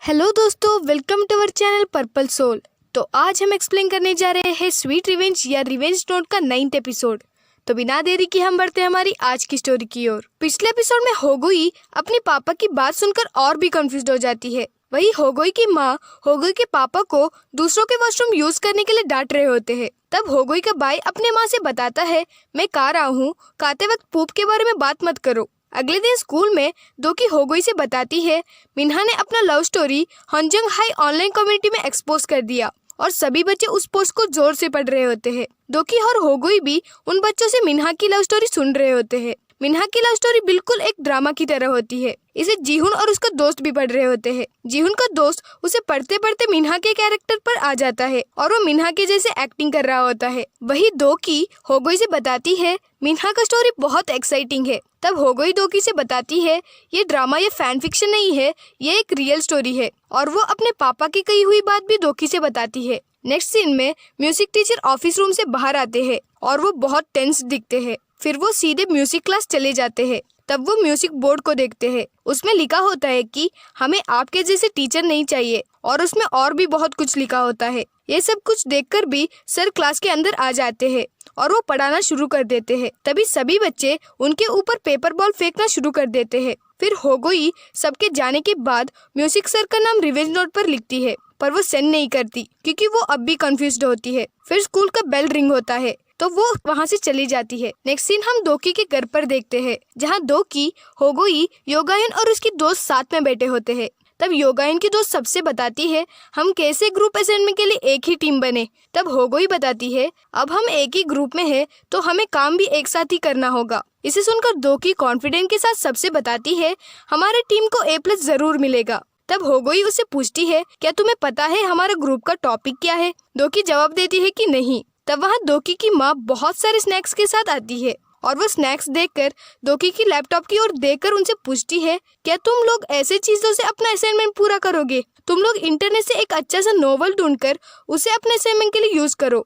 Hello दोस्तों, welcome to our channel Purple Soul. तो आज हम एक्सप्लेन करने जा रहे हैं स्वीट रिवेंज या रिवेंज नोट का 9th एपिसोड। तो बिना देरी के हम बढ़ते हैं हमारी आज की स्टोरी की ओर। पिछले एपिसोड में होगुई अपने पापा की बात सुनकर और भी कंफ्यूज हो जाती है। वही होगुई की माँ होगुई के पापा को दूसरों के वॉशरूम यूज करने के लिए डांट रहे होते हैं। तब होगुई का भाई अपने माँ से बताता है, मैं कह रहा हूँ खाते वक्त पूप के बारे में बात मत करो। अगले दिन स्कूल में दोकी होगुई से बताती है, मिन्हा ने अपना लव स्टोरी हॉन्जंग हाई ऑनलाइन कम्युनिटी में एक्सपोज कर दिया और सभी बच्चे उस पोस्ट को जोर से पढ़ रहे होते हैं। दोकी और होगुई भी उन बच्चों से मिन्हा की लव स्टोरी सुन रहे होते हैं। मिन्हा की लव स्टोरी बिल्कुल एक ड्रामा की तरह होती है। इसे जीहुन और उसका दोस्त भी पढ़ रहे होते हैं। जीहुन का दोस्त उसे पढ़ते पढ़ते मिन्हा के कैरेक्टर पर आ जाता है और वो मिन्हा के जैसे एक्टिंग कर रहा होता है। वही दोकी होगुई से बताती है, मिन्हा का स्टोरी बहुत एक्साइटिंग है। तब होगुई दोकी से बताती है, ये ड्रामा या फैन फिक्शन नहीं है, ये एक रियल स्टोरी है। और वो अपने पापा की कही हुई बात भी दोकी से बताती है। नेक्स्ट सीन में म्यूजिक टीचर ऑफिस रूम से बाहर आते हैं और वो बहुत टेंस दिखते हैं। फिर वो सीधे म्यूजिक क्लास चले जाते हैं। तब वो म्यूजिक बोर्ड को देखते हैं। उसमें लिखा होता है कि हमें आपके जैसे टीचर नहीं चाहिए, और उसमें और भी बहुत कुछ लिखा होता है। ये सब कुछ देखकर भी सर क्लास के अंदर आ जाते हैं और वो पढ़ाना शुरू कर देते हैं। तभी सभी बच्चे उनके ऊपर पेपर बॉल फेंकना शुरू कर देते हैं। फिर होगुई सबके जाने के बाद म्यूजिक सर का नाम रिवेंज नोट पर लिखती है, पर वो सेंड नहीं करती क्योंकि वो अब भी कंफ्यूज्ड होती है। फिर स्कूल का बेल रिंग होता है तो वो वहाँ से चली जाती है। नेक्स्ट सीन हम दोकी के घर पर देखते हैं, जहाँ दोकी, होगुई, योगायन और उसकी दोस्त साथ में बैठे होते हैं। तब योगायन की दोस्त सबसे बताती है, हम कैसे ग्रुप असाइनमेंट के लिए एक ही टीम बने। तब होगुई बताती है, अब हम एक ही ग्रुप में हैं तो हमें काम भी एक साथ ही करना होगा। इसे सुनकर दोकी कॉन्फिडेंस के साथ सबसे बताती है, हमारे टीम को A+ जरूर मिलेगा। तब होगुई उससे पूछती है, क्या तुम्हें पता है हमारे ग्रुप का टॉपिक क्या है? दोकी जवाब देती है कि नहीं। तब वहाँ दोकी की माँ बहुत सारे स्नैक्स के साथ आती है और वो स्नैक्स देखकर दोकी की लैपटॉप की ओर देखकर उनसे पूछती है, क्या तुम लोग ऐसे चीजों से अपना असाइनमेंट पूरा करोगे? तुम लोग इंटरनेट से एक अच्छा सा नोवेल ढूंढकर उसे अपने असाइनमेंट के लिए यूज करो।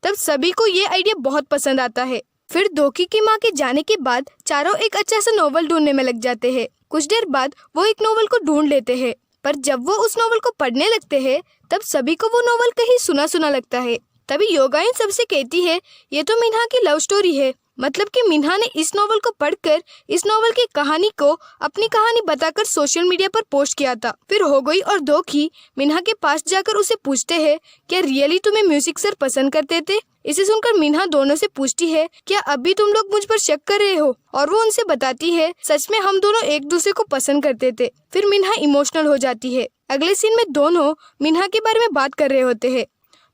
तब सभी को ये आइडिया बहुत पसंद आता है। फिर दोकी की माँ के जाने के बाद चारों एक अच्छा सा नोवेल ढूंढने में लग जाते हैं। कुछ देर बाद वो एक नोवेल को ढूंढ लेते हैं, पर जब वो उस नोवेल को पढ़ने लगते हैं तब सभी को वो नोवेल कहीं सुना सुना लगता है। तभी योगायन सबसे कहती है, ये तो मिन्हा की लव स्टोरी है, मतलब कि मिन्हा ने इस नोवेल को पढ़कर इस नोवेल की कहानी को अपनी कहानी बताकर सोशल मीडिया पर पोस्ट किया था। फिर होगुई और दोकी मिन्हा के पास जाकर उसे पूछते हैं, क्या रियली तुम्हें म्यूजिक सर पसंद करते थे? इसे सुनकर मिन्हा दोनों से पूछती है, क्या अभी तुम लोग मुझ पर शक कर रहे हो? और वो उनसे बताती है, सच में हम दोनों एक दूसरे को पसंद करते थे। फिर मिन्हा इमोशनल हो जाती है। अगले सीन में दोनों मिन्हा के बारे में बात कर रहे होते हैं।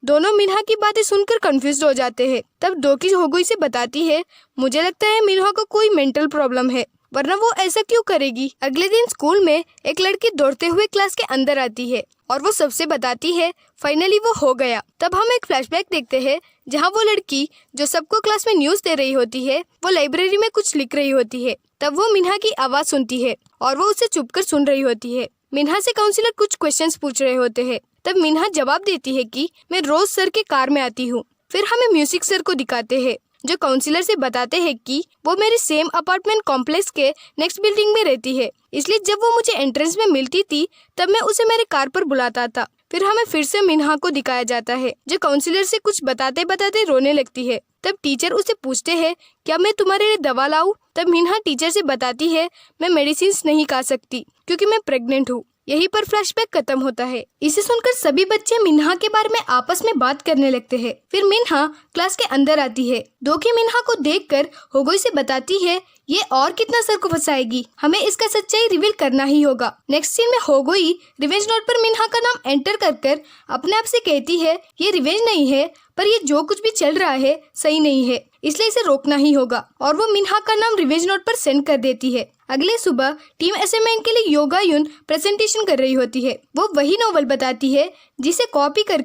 दोनों मिन्हा की बातें सुनकर कंफ्यूज हो जाते हैं। तब दोकी होगुई से बताती है, मुझे लगता है मिन्हा को कोई मेंटल प्रॉब्लम है, वरना वो ऐसा क्यों करेगी? अगले दिन स्कूल में एक लड़की दौड़ते हुए क्लास के अंदर आती है और वो सबसे बताती है, फाइनली वो हो गया। तब हम एक फ्लैशबैक देखते हैं, जहाँ वो लड़की जो सबको क्लास में न्यूज दे रही होती है, वो लाइब्रेरी में कुछ लिख रही होती है। तब वो मिन्हा की आवाज सुनती है और वो उसे चुपकर सुन रही होती है। मिन्हा से काउंसलर कुछ क्वेश्चंस पूछ रहे होते हैं। तब मिन्हा जवाब देती है कि मैं रोज सर के कार में आती हूँ। फिर हमें म्यूजिक सर को दिखाते हैं, जो काउंसलर से बताते हैं कि वो मेरे सेम अपार्टमेंट कॉम्प्लेक्स के नेक्स्ट बिल्डिंग में रहती है, इसलिए जब वो मुझे एंट्रेंस में मिलती थी तब मैं उसे मेरे कार पर बुलाता था। फिर हमें फिर से मिन्हा को दिखाया जाता है, जो काउंसलर से कुछ बताते बताते रोने लगती है। तब टीचर उसे पूछते हैं, क्या मैं तुम्हारे लिए दवा लाऊं? तब मिन्हा टीचर से बताती है, मैं मेडिसिन नहीं खा सकती क्योंकि मैं प्रेग्नेंट हूँ। यहीं पर फ्लैशबैक खत्म होता है। इसे सुनकर सभी बच्चे मिन्हा के बारे में आपस में बात करने लगते हैं। फिर मिन्हा क्लास के अंदर आती है। दोकी मिन्हा को देखकर होगुई से बताती है, ये और कितना सर को फंसाएगी, हमें इसका सच्चाई रिवील करना ही होगा। नेक्स्ट सीन में होगुई रिवेंज नोट पर मिन्हा का नाम एंटर कर अपने आप से कहती है, ये रिवेंज नहीं है, पर ये जो कुछ भी चल रहा है सही नहीं है, इसलिए इसे रोकना ही होगा। और वो मिन्हा का नाम रिवेंज नोट पर सेंड कर देती है। अगले सुबह टीम असाइनमेंट के लिए योगायुन प्रेजेंटेशन कर रही होती है। वो वही नोवेल बताती है जिसे कॉपी कर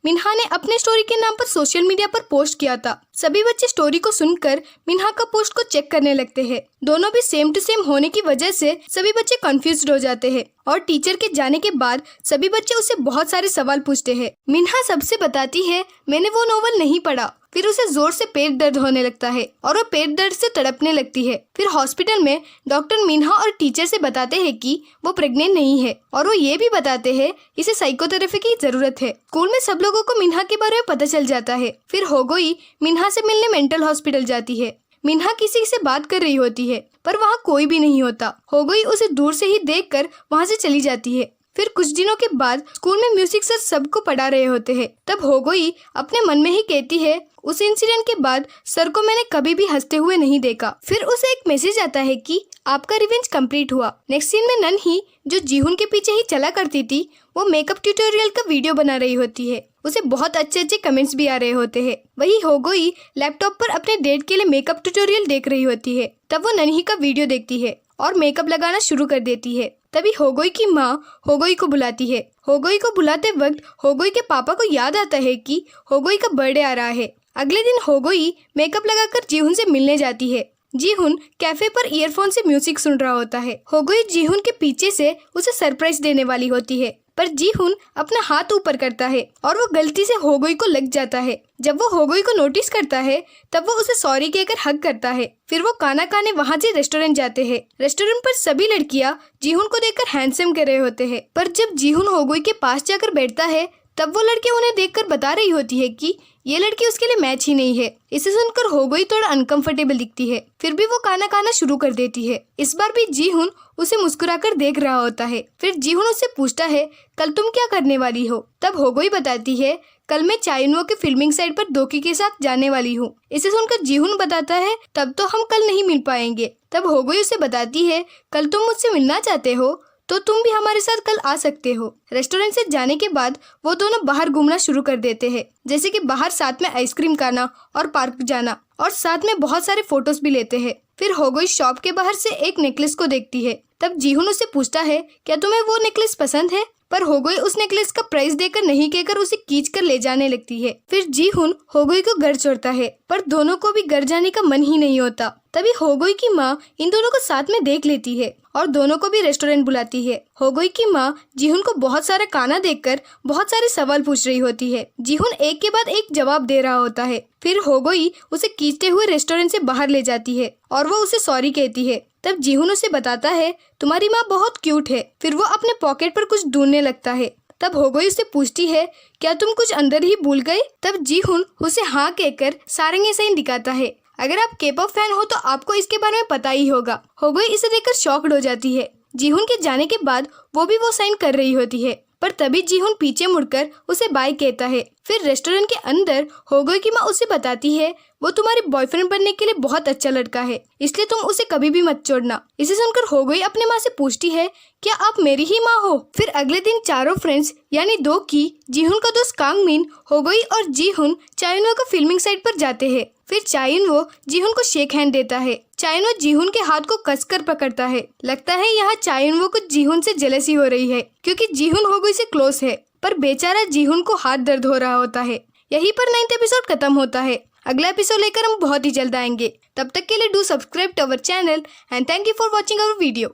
मिन्हा ने अपने स्टोरी के नाम पर सोशल मीडिया पर पोस्ट किया था। सभी बच्चे स्टोरी को सुनकर मिन्हा का पोस्ट को चेक करने लगते हैं। दोनों भी सेम टू सेम होने की वजह से सभी बच्चे कंफ्यूज्ड हो जाते हैं और टीचर के जाने के बाद सभी बच्चे उससे बहुत सारे सवाल पूछते हैं। मिन्हा सबसे बताती है मैंने वो नॉवल नहीं पढ़ा। फिर उसे जोर से पेट दर्द होने लगता है और वो पेट दर्द से तड़पने लगती है। फिर हॉस्पिटल में डॉक्टर मिन्हा और टीचर से बताते हैं कि वो प्रेग्नेंट नहीं है और वो ये भी बताते हैं इसे साइकोथेरेपी की जरूरत है। स्कूल में सब लोगों को मिन्हा के बारे में पता चल जाता है। फिर होगोई मिन्हा से मिलने मेंटल हॉस्पिटल जाती है। मिन्हा किसी से बात कर रही होती है पर वहाँ कोई भी नहीं होता। होगोई उसे दूर से ही देखकर वहाँ से चली जाती है। फिर कुछ दिनों के बाद स्कूल में म्यूजिक सर सबको पढ़ा रहे होते हैं। तब होगोई अपने मन में ही कहती है उस इंसिडेंट के बाद सर को मैंने कभी भी हंसते हुए नहीं देखा। फिर उसे एक मैसेज आता है कि आपका रिवेंज कंप्लीट हुआ। नेक्स्ट सीन में नन्ही जो जीहुन के पीछे ही चला करती थी वो मेकअप ट्यूटोरियल का वीडियो बना रही होती है। उसे बहुत अच्छे कमेंट्स भी आ रहे होते हैं। वही होगोई लैपटॉप पर अपने डेट के लिए मेकअप ट्यूटोरियल देख रही होती है। तब वो नन्ही का वीडियो देखती है और मेकअप लगाना शुरू कर देती है। तभी होगोई की माँ होगोई को बुलाती है। होगोई को बुलाते वक्त होगोई के पापा को याद आता है कि होगोई का बर्थडे आ रहा है। अगले दिन होगोई मेकअप लगाकर जीहुन से मिलने जाती है। जीहुन कैफे पर ईयरफोन से म्यूजिक सुन रहा होता है। होगोई जीहुन के पीछे से उसे सरप्राइज देने वाली होती है पर जीहुन अपना हाथ ऊपर करता है और वो गलती से होगोई को लग जाता है। जब वो होगोई को नोटिस करता है तब वो उसे सॉरी कहकर हग करता है। फिर वो खाना खाने वहाँ से रेस्टोरेंट जाते हैं। रेस्टोरेंट पर सभी लड़कियाँ जीहुन को देखकर हैंडसम कर रहे होते हैं पर जब जीहुन होगोई के पास जाकर बैठता है तब वो लड़कियाँ उन्हें देखकर बता रही होती है कि ये लड़की उसके लिए मैच ही नहीं है। इसे सुनकर होगोई थोड़ा अनकंफर्टेबल दिखती है। फिर भी वो खाना खाना शुरू कर देती है। इस बार भी जीहुन उसे मुस्कुराकर देख रहा होता है। फिर जीहुन उससे पूछता है कल तुम क्या करने वाली हो। तब होगोई बताती है कल मैं चाइनवो के फिल्मिंग साइट पर दोकी के साथ जाने वाली हूँ। इसे सुनकर जीहुन बताता है तब तो हम कल नहीं मिल पाएंगे। तब होगोई उसे बताती है कल तुम मुझसे मिलना चाहते हो तो तुम भी हमारे साथ कल आ सकते हो। रेस्टोरेंट से जाने के बाद वो दोनों बाहर घूमना शुरू कर देते हैं, जैसे कि बाहर साथ में आइसक्रीम खाना और पार्क जाना और साथ में बहुत सारे फोटोज भी लेते हैं। फिर होगोई शॉप के बाहर से एक नेकलेस को देखती है। तब जीहुन उससे पूछता है क्या तुम्हें वो नेकलेस पसंद है, पर होगोई उस नेकलेस का प्राइस देकर नहीं कहकर उसे खींच कर ले जाने लगती है। फिर जीहुन होगोई को घर छोड़ता है पर दोनों को भी घर जाने का मन ही नहीं होता। तभी होगोई की माँ इन दोनों को साथ में देख लेती है और दोनों को भी रेस्टोरेंट बुलाती है। होगोई की माँ जीहुन को बहुत सारा खाना देखकर बहुत सारे सवाल पूछ रही होती है। जीहुन एक के बाद एक जवाब दे रहा होता है। फिर होगोई उसे खींचते हुए रेस्टोरेंट से बाहर ले जाती है और वो उसे सॉरी कहती है। तब जीहुन उसे बताता है तुम्हारी माँ बहुत क्यूट है। फिर वो अपने पॉकेट पर कुछ ढूंढने लगता है। तब होगोई उससे पूछती है क्या तुम कुछ अंदर ही भूल गए। तब जीहुन उसे हाँ कहकर सारंगी साइन दिखाता है। अगर आप के-पॉप फैन हो तो आपको इसके बारे में पता ही होगा। होगोई इसे देखकर शॉक्ड हो जाती है। जीहुन के जाने के बाद वो भी वो साइन कर रही होती है पर तभी जीहुन पीछे मुड़कर उसे बाय कहता है। फिर रेस्टोरेंट के अंदर होगोई की माँ उसे बताती है वो तुम्हारे बॉयफ्रेंड बनने के लिए बहुत अच्छा लड़का है, इसलिए तुम उसे कभी भी मत छोड़ना। इसे सुनकर होगोई अपने माँ से पूछती है क्या आप मेरी ही माँ हो। फिर अगले दिन चारों फ्रेंड्स यानी दोकी, जीहुन का दोस्त कांगमिन, होगोई और जीहुन चाइनवो को फिल्मिंग साइट पर जाते हैं। फिर चाइनवो जीहुन को शेक हैंड देता है। चाइनवो जीहुन के हाथ को कसकर पकड़ता है। लगता है यहाँ चाइनवो को जीहुन से जेलसी हो रही है क्योंकि जीहुन होगोई से क्लोज है, पर बेचारा जीहुन को हाथ दर्द हो रहा होता है। यहीं पर 9th एपिसोड खत्म होता है। अगला एपिसोड लेकर हम बहुत ही जल्द आएंगे। तब तक के लिए do subscribe to our channel and thank you for watching our video.